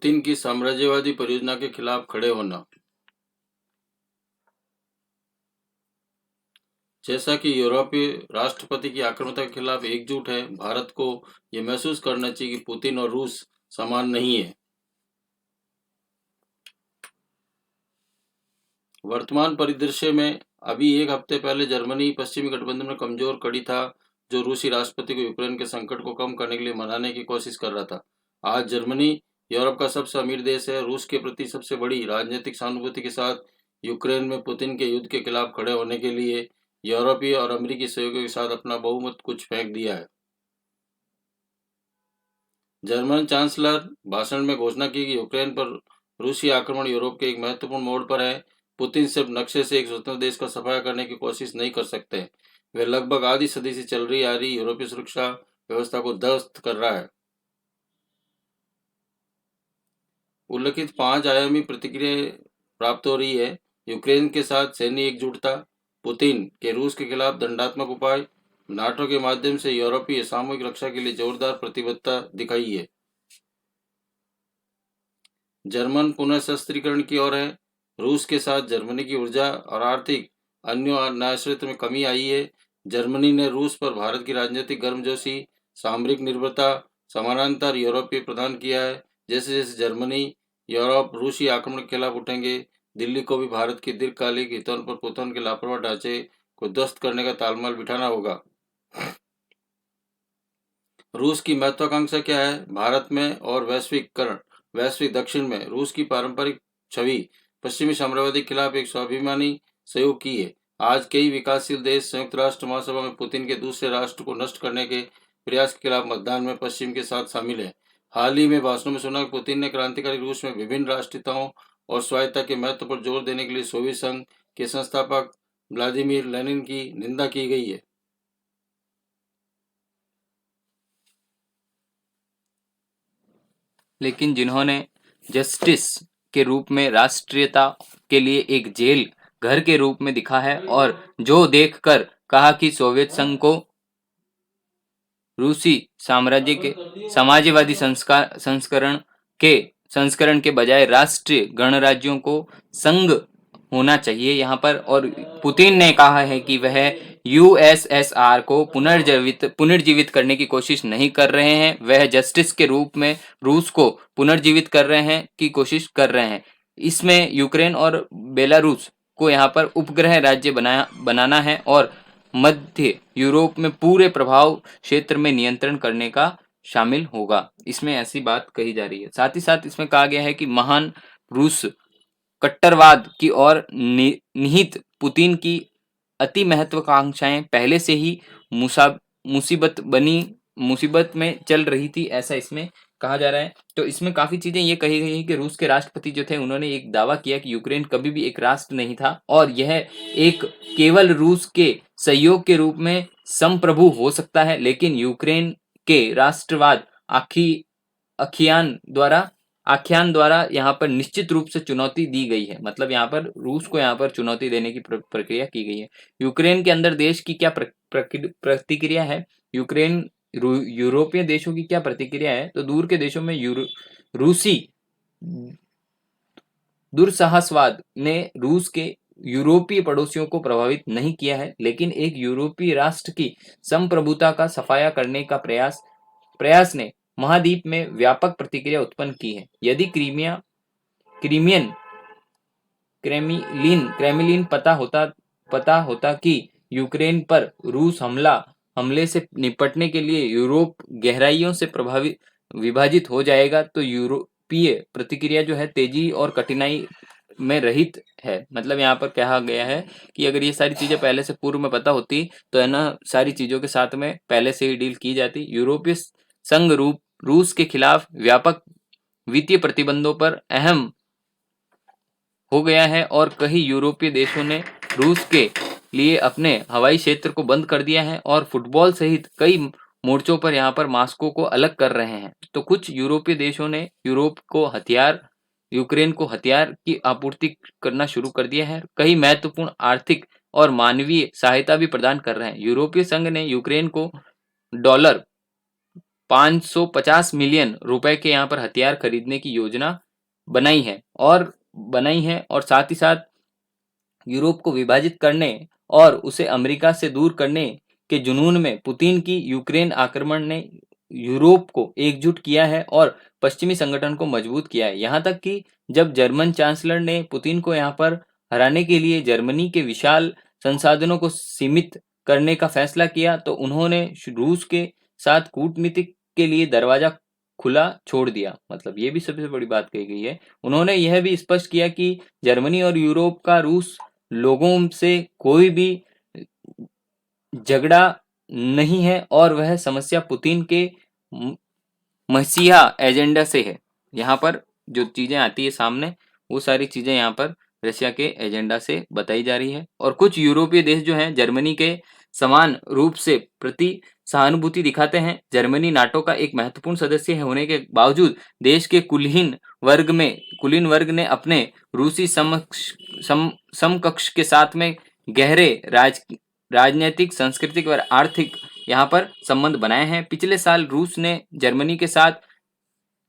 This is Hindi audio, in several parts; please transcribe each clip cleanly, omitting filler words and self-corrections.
पुतिन की साम्राज्यवादी परियोजना के खिलाफ खड़े होना। जैसा कि यूरोपीय राष्ट्रपति की आक्रामकता के खिलाफ एकजुट है, भारत को यह महसूस करना चाहिए कि पुतिन और रूस समान नहीं है। वर्तमान परिदृश्य में अभी एक हफ्ते पहले जर्मनी पश्चिमी गठबंधन में कमजोर कड़ी था, जो रूसी राष्ट्रपति को यूक्रेन के संकट को कम करने के लिए मनाने की कोशिश कर रहा था। आज जर्मनी यूरोप का सबसे अमीर देश है। रूस के प्रति सबसे बड़ी राजनीतिक सहानुभूति के साथ यूक्रेन में पुतिन के युद्ध के खिलाफ खड़े होने के लिए यूरोपीय और अमेरिकी सहयोगियों के साथ अपना बहुमत कुछ फेंक दिया है। जर्मन चांसलर भाषण में घोषणा की कि यूक्रेन पर रूसी आक्रमण यूरोप के एक महत्वपूर्ण मोड़ पर है। पुतिन सिर्फ नक्शे से एक स्वतंत्र देश का सफाया करने की कोशिश नहीं कर सकते। वे लगभग आधी सदी से चल रही आ रही यूरोपीय सुरक्षा व्यवस्था को ध्वस्त कर रहा है। उल्लिखित 5 आयामी प्रतिक्रिया प्राप्त हो रही है। यूक्रेन के साथ सैन्य एकजुटता, पुतिन के रूस के खिलाफ दंडात्मक उपाय, नाटो के माध्यम से यूरोपीय सामूहिक रक्षा के लिए जोरदार प्रतिबद्धता दिखाई है। जर्मन पुनःशस्त्रीकरण की ओर है। रूस के साथ जर्मनी की ऊर्जा और आर्थिक अन्योन्याश्रित में कमी आई है। जर्मनी ने रूस पर भारत की राजनीतिक गर्मजोशी, सामरिक निर्भरता, समानांतर यूरोपीय प्रदान किया है। जैसे जैसे जर्मनी यूरोप रूसी आक्रमण के खिलाफ उठेंगे, दिल्ली को भी भारत की दीर्घकालिक हितों पर पुतिन के लापरवाह ढांचे को ध्वस्त करने का तालमेल बिठाना होगा। रूस की महत्वाकांक्षा क्या है? भारत में और वैश्विक दक्षिण में रूस की पारंपरिक छवि पश्चिमी साम्राज्यवादी के खिलाफ एक स्वाभिमानी सहयोग की है। आज कई विकासशील देश संयुक्त राष्ट्र महासभा में पुतिन के दूसरे राष्ट्र को नष्ट करने के प्रयास के खिलाफ मतदान में पश्चिम के साथ शामिल है। हाल ही में भाषणों में सुना कि पुतिन ने क्रांतिकारी रूस में विभिन्न राष्ट्रीयताओं और स्वायत्तता के महत्व पर जोर देने के लिए सोवियत संघ के संस्थापक व्लादिमीर लेनिन की निंदा की गई है। लेकिन जिन्होंने जस्टिस के रूप में राष्ट्रीयता के लिए एक जेल घर के रूप में दिखा है और जो देखकर कहा कि सोवियत संघ को रूसी साम्राज्य के समाजवादी संस्करण के बजाय राष्ट्रीय गणराज्यों को संघ होना चाहिए यहाँ पर। और पुतिन ने कहा है कि वह यूएसएसआर को पुनर्जीवित करने की कोशिश नहीं कर रहे हैं, वह जस्टिस के रूप में रूस को पुनर्जीवित कर रहे हैं की कोशिश कर रहे हैं। इसमें यूक्रेन और बेलारूस को यहाँ पर उपग्रह राज्य बनाना है और मध्य यूरोप में पूरे प्रभाव क्षेत्र में नियंत्रण करने का शामिल होगा। इसमें ऐसी बात कही जा रही है। साथ ही साथ इसमें कहा गया है कि महान रूस कट्टरवाद की ओर निहित पुतिन की अति महत्वाकांक्षाएं पहले से ही मुसीबत में चल रही थी, ऐसा इसमें कहा जा रहा है। तो इसमें काफी चीजें ये कही गई है कि रूस के राष्ट्रपति जो थे उन्होंने एक दावा किया कि यूक्रेन कभी भी एक राष्ट्र नहीं था और यह एक केवल रूस के सहयोग के रूप में संप्रभु हो सकता है, लेकिन यूक्रेन के राष्ट्रवाद आख्यान द्वारा यहाँ पर निश्चित रूप से चुनौती दी गई है। मतलब यहाँ पर रूस को यहाँ पर चुनौती देने की प्रक्रिया की गई है। यूक्रेन के अंदर देश की क्या प्रतिक्रिया है, यूरोपीय देशों की क्या प्रतिक्रिया है, तो दूर के देशों में रूसी दुस्साहसवाद ने रूस के यूरोपीय पड़ोसियों को प्रभावित नहीं किया है, लेकिन एक यूरोपीय राष्ट्र की संप्रभुता का सफाया करने का प्रयास ने महाद्वीप में व्यापक प्रतिक्रिया उत्पन्न की है। यदि क्रेमलिन पता होता कि यूक्रेन पर रूस हमले से निपटने के लिए यूरोप गहराइयों से विभाजित हो जाएगा, तो यूरोपीय प्रतिक्रिया जो है तेजी और कठिनाई में रहित है। मतलब यहाँ पर कहा गया है कि अगर ये सारी चीजें पहले से पूर्व में पता होती तो है ना, सारी चीजों के साथ में पहले से ही डील की जाती। यूरोपीय संघ रूस के खिलाफ व्यापक वित्तीय प्रतिबंधों पर अहम हो गया है और कई यूरोपीय देशों ने रूस के लिए अपने हवाई क्षेत्र को बंद कर दिया है और फुटबॉल सहित कई मोर्चों पर यहाँ पर मास्को को अलग कर रहे हैं। तो कुछ यूरोपीय देशों ने यूक्रेन को हथियार की आपूर्ति करना शुरू कर दिया है। कई महत्वपूर्ण आर्थिक और मानवीय सहायता भी प्रदान कर रहे हैं। यूरोपीय संघ ने यूक्रेन को 550 मिलियन रुपए के यहाँ पर हथियार खरीदने की योजना बनाई है और साथ ही साथ यूरोप को विभाजित करने और उसे अमेरिका से दूर करने के जुनून में पुतिन की यूक्रेन आक्रमण ने यूरोप को एकजुट किया है और पश्चिमी संगठन को मजबूत किया है। यहाँ तक कि जब जर्मन चांसलर ने पुतिन को यहाँ पर हराने के लिए जर्मनी के विशाल संसाधनों को सीमित करने का फैसला किया तो उन्होंने रूस के साथ कूटनीतिक के लिए दरवाजा खुला छोड़ दिया। मतलब ये भी सबसे बड़ी बात कही गई है। उन्होंने यह भी स्पष्ट किया कि जर्मनी और यूरोप का रूस लोगों से कोई भी झगड़ा नहीं है और वह समस्या पुतिन के मसीहा एजेंडा से है। यहाँ पर जो चीजें आती है सामने वो सारी चीजें यहाँ पर रशिया के एजेंडा से बताई जा रही है। और कुछ यूरोपीय देश जो हैं जर्मनी के समान रूप से प्रति सहानुभूति दिखाते हैं। जर्मनी नाटो का एक महत्वपूर्ण सदस्य होने के बावजूद देश के कुलीन वर्ग ने अपने रूसी समकक्ष के साथ में गहरे राजनीतिक, सांस्कृतिक और आर्थिक यहाँ पर संबंध बनाए हैं। पिछले साल रूस ने जर्मनी के साथ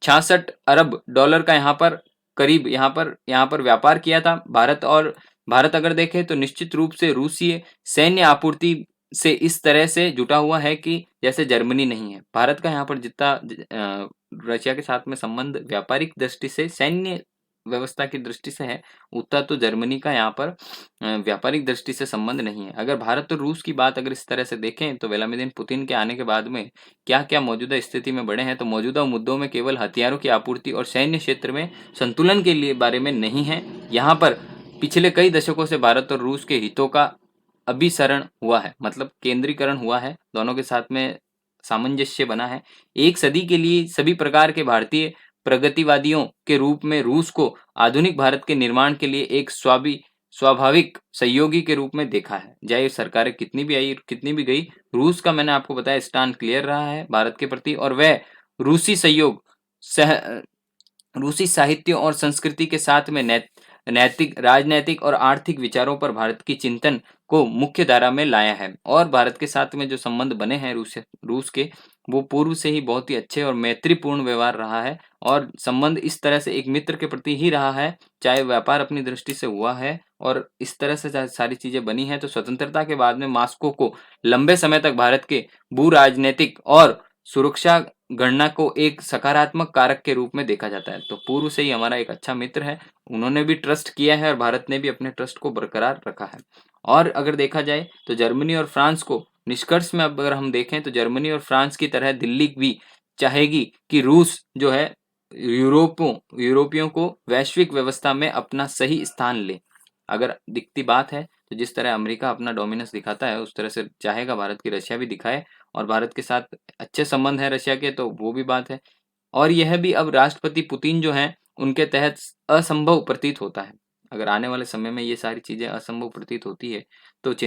66 अरब डॉलर का यहाँ पर व्यापार किया था। भारत अगर देखे तो निश्चित रूप से रूसी सैन्य आपूर्ति से इस तरह से जुटा हुआ है कि जैसे जर्मनी नहीं है। भारत का यहाँ पर जितना रशिया के साथ में संबंध व्यापारिक दृष्टि से, सैन्य व्यवस्था की दृष्टि से है, उतना तो जर्मनी का यहाँ पर व्यापारिक दृष्टि से संबंध नहीं है। अगर भारत और रूस की बात अगर इस तरह से देखें तो व्लादिमीर पुतिन के आने के बाद में क्या क्या मौजूदा स्थिति में बढ़े हैं, तो मौजूदा मुद्दों में केवल हथियारों की आपूर्ति और सैन्य क्षेत्र में संतुलन के लिए बारे में नहीं है। यहाँ पर पिछले कई दशकों से भारत और रूस के हितों का अभिसरण हुआ है, मतलब केंद्रीकरण हुआ है, दोनों के साथ में सामंजस्य बना है। एक सदी के लिए सभी प्रकार के भारतीय प्रगतिवादियों के रूप में रूस को आधुनिक भारत के निर्माण के लिए एक स्वाभाविक सहयोगी के रूप में देखा है। चाहे सरकारें कितनी भी आई कितनी भी गई, रूस का मैंने आपको बताया स्टैंड क्लियर रहा है भारत के प्रति, और वह रूसी सहयोग रूसी साहित्य और संस्कृति के साथ में नैतिक, राजनैतिक और आर्थिक विचारों पर भारत की चिंतन को मुख्य धारा में लाया है। और भारत के साथ में जो संबंध बने हैं रूस के, वो पूर्व से ही बहुत ही अच्छे और मैत्रीपूर्ण व्यवहार रहा है और संबंध इस तरह से एक मित्र के प्रति ही रहा है, चाहे व्यापार अपनी दृष्टि से हुआ है और इस तरह से सारी चीजें बनी हैं। तो स्वतंत्रता के बाद में मॉस्को को लंबे समय तक भारत के भू राजनीतिक और सुरक्षा गणना को एक सकारात्मक कारक के रूप में देखा जाता है। तो पूर्व से ही हमारा एक अच्छा मित्र है, उन्होंने भी ट्रस्ट किया है और भारत ने भी अपने ट्रस्ट को बरकरार रखा है। और अगर देखा जाए तो जर्मनी और फ्रांस को निष्कर्ष में अगर हम देखें तो जर्मनी और फ्रांस की तरह दिल्ली भी चाहेगी कि रूस जो है यूरोपियों को वैश्विक व्यवस्था में अपना सही स्थान ले। अगर दिखती बात है तो जिस तरह अमेरिका अपना डोमिनेंस दिखाता है उस तरह से चाहेगा भारत की रशिया भी दिखाए, और भारत के साथ अच्छे संबंध है रशिया के, तो वो भी बात है। और यह भी अब राष्ट्रपति पुतिन जो हैं उनके तहत असंभव प्रतीत होता है। अगर आने वाले समय में ये सारी चीजें असंभव प्रतीत होती है तो